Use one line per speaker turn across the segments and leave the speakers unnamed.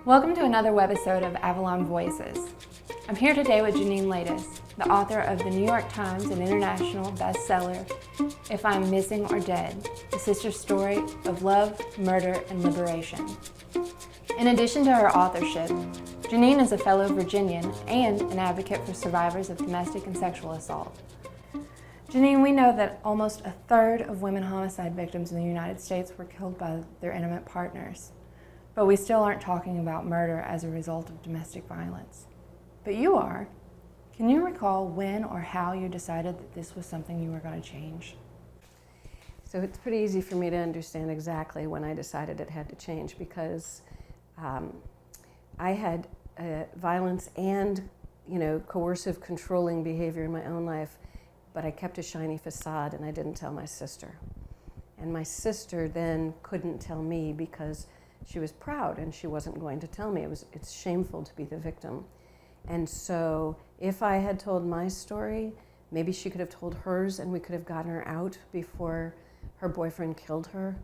Welcome to another webisode of Avalon Voices. I'm here today with Janine Latus, the author of the New York Times and international bestseller, If I'm Missing or Dead, the sister story of love, murder, and liberation. In addition to her authorship, Janine is a fellow Virginian and an advocate for survivors of domestic and sexual assault. Janine, we know that almost a third of women homicide victims in the United States were killed by their intimate partners. But we still aren't talking about murder as a result of domestic violence. But you are. Can you recall when or how you decided that this was something you were going to change?
So it's pretty easy for me to understand exactly when I decided it had to change, because I had violence and coercive, controlling behavior in my own life, but I kept a shiny facade and I didn't tell my sister. And my sister then couldn't tell me because she was proud and she wasn't going to tell me. It's shameful to be the victim. And so if I had told my story, maybe she could have told hers and we could have gotten her out before her boyfriend killed her.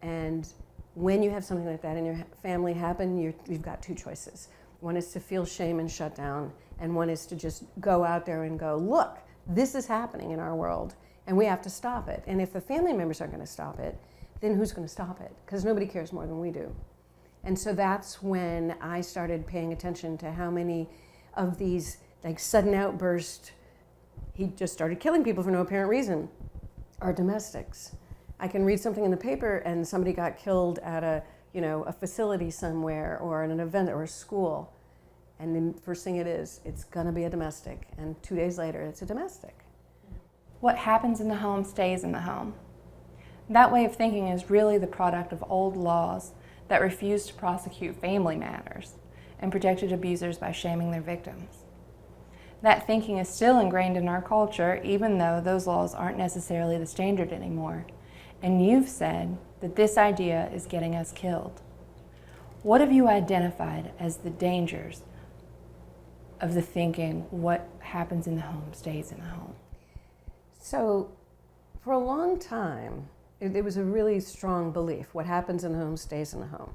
And when you have something like that in your family happen, you've got two choices. One is to feel shame and shut down, and one is to just go out there and go, look, this is happening in our world and we have to stop it. And if the family members aren't going to stop it, then who's going to stop it? Because nobody cares more than we do. And so that's when I started paying attention to how many of these sudden outbursts, he just started killing people for no apparent reason, are domestics. I can read something in the paper and somebody got killed at a facility somewhere or at an event or a school, and the first thing it's going to be a domestic, and 2 days later it's a domestic.
What happens in the home stays in the home. That way of thinking is really the product of old laws that refused to prosecute family matters and protected abusers by shaming their victims. That thinking is still ingrained in our culture, even though those laws aren't necessarily the standard anymore. And you've said that this idea is getting us killed. What have you identified as the dangers of the thinking, what happens in the home stays in the home?
So for a long time, it was a really strong belief. What happens in the home stays in the home.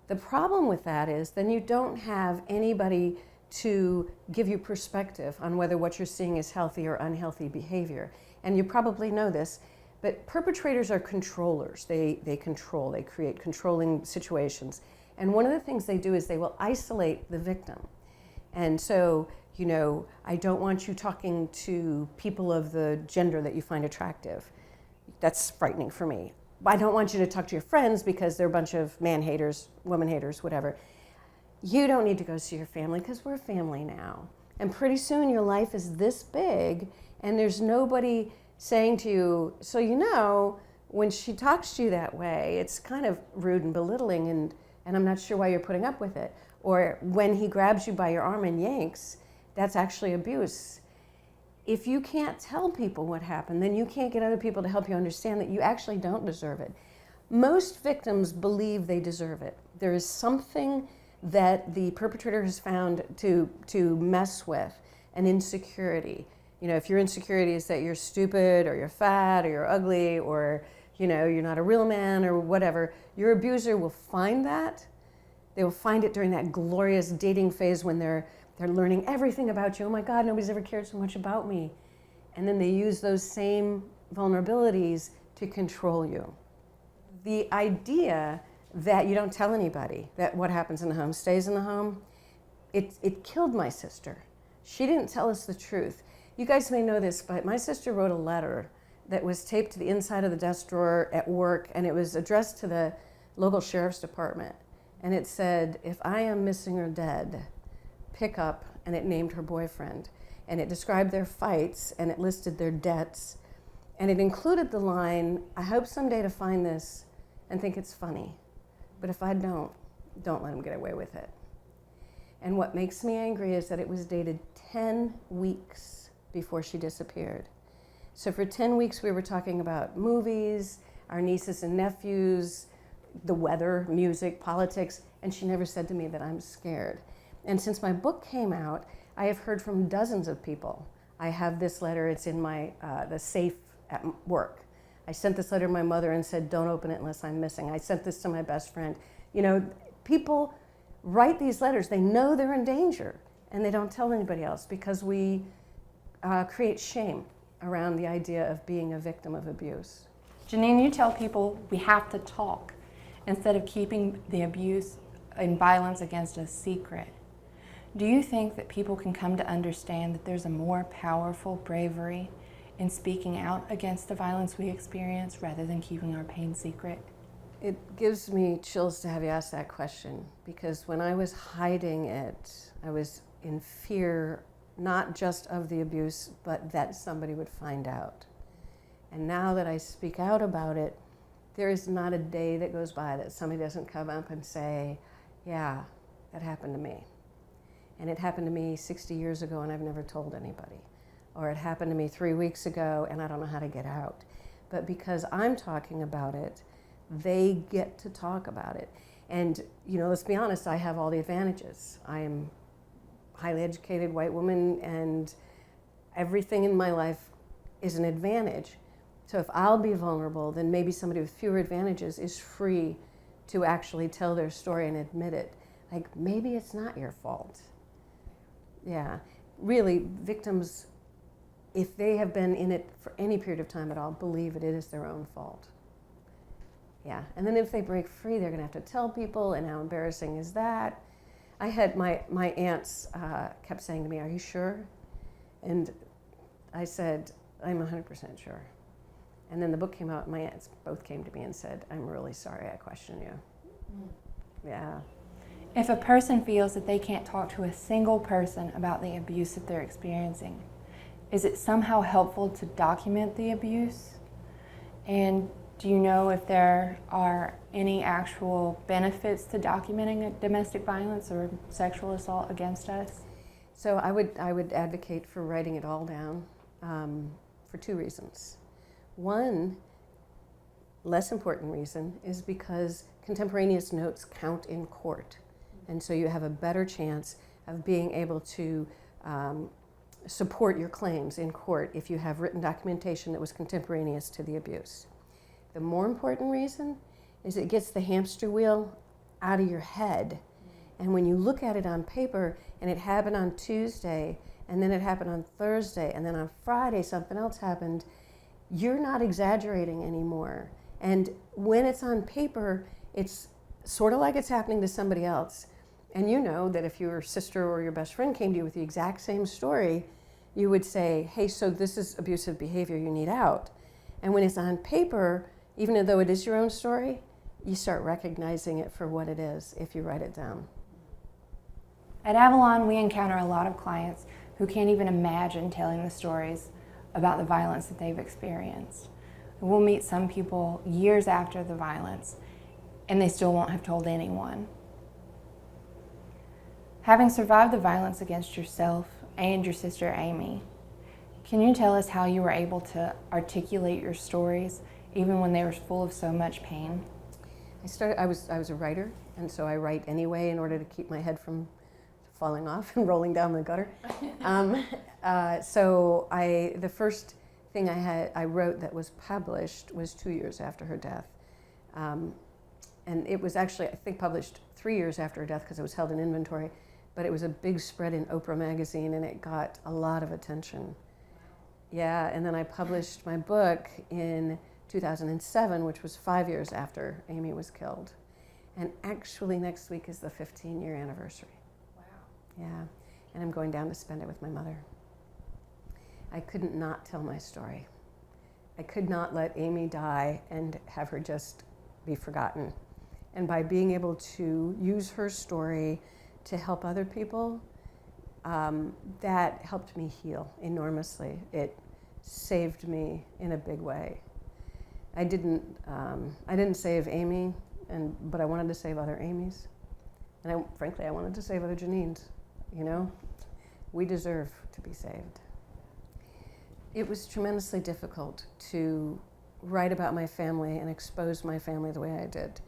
The problem with that is then you don't have anybody to give you perspective on whether what you're seeing is healthy or unhealthy behavior. And you probably know this, but perpetrators are controllers. They control, they create controlling situations. And one of the things they do is they will isolate the victim. And so, I don't want you talking to people of the gender that you find attractive. That's frightening for me. I don't want you to talk to your friends because they're a bunch of man haters, woman haters, whatever. You don't need to go see your family because we're a family now. And pretty soon your life is this big and there's nobody saying to you, so when she talks to you that way, it's kind of rude and belittling and I'm not sure why you're putting up with it. Or when he grabs you by your arm and yanks, that's actually abuse. If you can't tell people what happened, then you can't get other people to help you understand that you actually don't deserve it. Most victims believe they deserve it. There is something that the perpetrator has found to mess with, an insecurity. If your insecurity is that you're stupid or you're fat or you're ugly or you're not a real man or whatever, your abuser will find that. They will find it during that glorious dating phase when they're learning everything about you. Oh my God, nobody's ever cared so much about me. And then they use those same vulnerabilities to control you. The idea that you don't tell anybody that what happens in the home stays in the home, it killed my sister. She didn't tell us the truth. You guys may know this, but my sister wrote a letter that was taped to the inside of the desk drawer at work, and it was addressed to the local sheriff's department. And it said, if I am missing or dead, pick up, and it named her boyfriend. And it described their fights, and it listed their debts. And it included the line, I hope someday to find this and think it's funny. But if I don't let him get away with it. And what makes me angry is that it was dated 10 weeks before she disappeared. So for 10 weeks we were talking about movies, our nieces and nephews, the weather, music, politics, and she never said to me that I'm scared. And since my book came out, I have heard from dozens of people. I have this letter, it's in the safe at work. I sent this letter to my mother and said, don't open it unless I'm missing. I sent this to my best friend. People write these letters. They know they're in danger, and they don't tell anybody else because we create shame around the idea of being a victim of abuse.
Janine, you tell people we have to talk instead of keeping the abuse and violence against us secret. Do you think that people can come to understand that there's a more powerful bravery in speaking out against the violence we experience rather than keeping our pain secret?
It gives me chills to have you ask that question, because when I was hiding it, I was in fear not just of the abuse, but that somebody would find out. And now that I speak out about it, there is not a day that goes by that somebody doesn't come up and say, yeah, that happened to me. And it happened to me 60 years ago and I've never told anybody. Or it happened to me 3 weeks ago and I don't know how to get out. But because I'm talking about it, they get to talk about it. And, you know, let's be honest, I have all the advantages. I am a highly educated white woman and everything in my life is an advantage. So if I'll be vulnerable, then maybe somebody with fewer advantages is free to actually tell their story and admit it. Like, maybe it's not your fault. Yeah, really, victims, if they have been in it for any period of time at all, believe it is their own fault. Yeah, and then if they break free, they're gonna have to tell people, and how embarrassing is that? I had my aunts kept saying to me, "Are you sure?" And I said, "I'm 100% sure." And then the book came out, and my aunts both came to me and said, "I'm really sorry I questioned you." Yeah.
If a person feels that they can't talk to a single person about the abuse that they're experiencing, is it somehow helpful to document the abuse? And do you know if there are any actual benefits to documenting a domestic violence or sexual assault against us?
So I would advocate for writing it all down for 2 reasons. One, less important reason, is because contemporaneous notes count in court. And so you have a better chance of being able to support your claims in court if you have written documentation that was contemporaneous to the abuse. The more important reason is it gets the hamster wheel out of your head. And when you look at it on paper and it happened on Tuesday and then it happened on Thursday and then on Friday something else happened, you're not exaggerating anymore. And when it's on paper, it's sort of like it's happening to somebody else. And you know that if your sister or your best friend came to you with the exact same story, you would say, "Hey, so this is abusive behavior, you need out." And when it's on paper, even though it is your own story, you start recognizing it for what it is if you write it down.
At Avalon, we encounter a lot of clients who can't even imagine telling the stories about the violence that they've experienced. We'll meet some people years after the violence, and they still won't have told anyone. Having survived the violence against yourself and your sister Amy, can you tell us how you were able to articulate your stories even when they were full of so much pain?
I was a writer, and so I write anyway in order to keep my head from falling off and rolling down the gutter. So the first thing I wrote that was published was 2 years after her death. And it was actually, I think, published 3 years after her death because it was held in inventory. But it was a big spread in Oprah magazine and it got a lot of attention. Yeah, and then I published my book in 2007, which was 5 years after Amy was killed. And actually next week is the 15-year anniversary.
Wow.
Yeah, and I'm going down to spend it with my mother. I couldn't not tell my story. I could not let Amy die and have her just be forgotten. And by being able to use her story to help other people, that helped me heal enormously. It saved me in a big way. I didn't save Amy, but I wanted to save other Amys. And frankly, I wanted to save other Janines, you know? We deserve to be saved. It was tremendously difficult to write about my family and expose my family the way I did.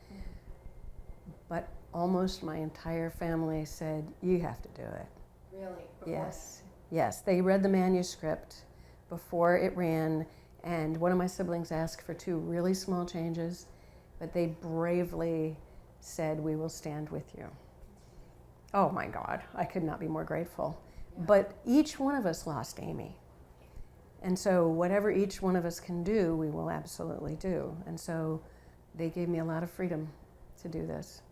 But almost my entire family said, "You have to do it."
Really?
Yes, yes. They read the manuscript before it ran, and one of my siblings asked for 2 really small changes, but they bravely said, "We will stand with you." Oh my God, I could not be more grateful. Yeah. But each one of us lost Amy. And so whatever each one of us can do, we will absolutely do. And so they gave me a lot of freedom to do this.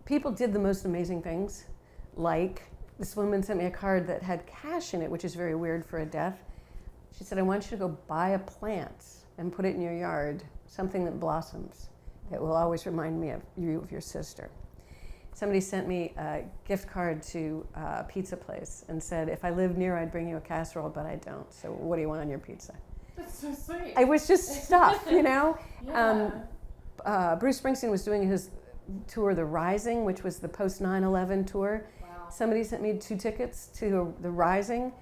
People did the most amazing things, like this woman sent me a card that had cash in it, which is very weird for a death. She said, I want you to go buy a plant and put it in your yard, something that blossoms. It will always remind me of you, of your sister. Somebody sent me a gift card to a pizza place and said, if I lived near, I'd bring you a casserole, but I don't. So what do you want on your pizza?
That's so sweet.
It was just stuff, you know?
Yeah.
Bruce Springsteen was doing his tour, The Rising, which was the post 9/11 tour.
Wow.
Somebody sent me 2 tickets to The Rising,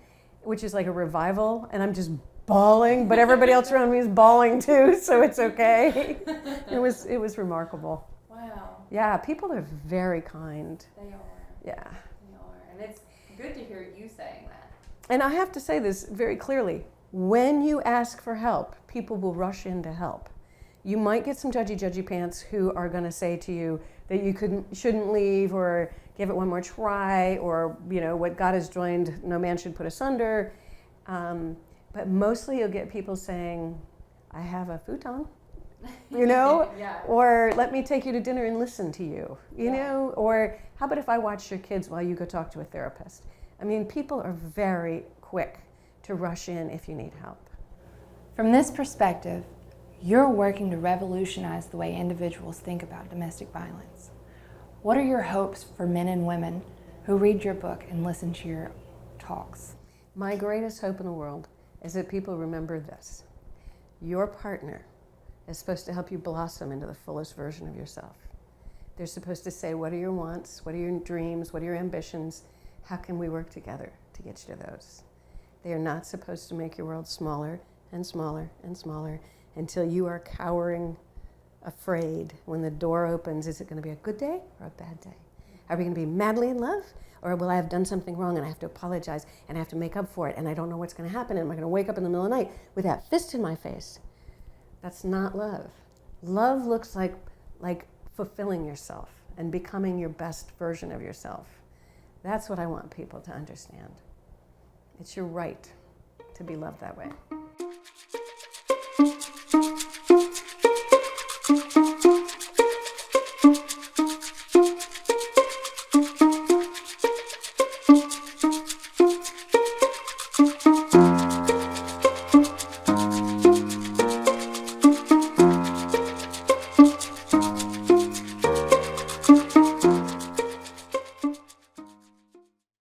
which is like a revival, and I'm just bawling, but everybody else around me is bawling too, so it's okay. It was remarkable.
Wow.
Yeah, people are very kind.
They are.
Yeah.
They are. And it's good to hear you saying that.
And I have to say this very clearly. When you ask for help, people will rush in to help. You might get some judgy pants who are going to say to you that you shouldn't leave, or give it one more try, or what God has joined, no man should put asunder. But mostly you'll get people saying, I have a futon,
Yeah.
or let me take you to dinner and listen to you, or how about if I watch your kids while you go talk to a therapist? I mean, people are very quick to rush in if you need help.
From this perspective, you're working to revolutionize the way individuals think about domestic violence. What are your hopes for men and women who read your book and listen to your talks?
My greatest hope in the world is that people remember this. Your partner is supposed to help you blossom into the fullest version of yourself. They're supposed to say, what are your wants? What are your dreams? What are your ambitions? How can we work together to get you to those? They are not supposed to make your world smaller and smaller and smaller until you are cowering, afraid. When the door opens, is it going to be a good day or a bad day? Are we going to be madly in love? Or will I have done something wrong and I have to apologize and I have to make up for it and I don't know what's going to happen and am I going to wake up in the middle of the night with that fist in my face? That's not love. Love looks like fulfilling yourself and becoming your best version of yourself. That's what I want people to understand. It's your right to be loved that way.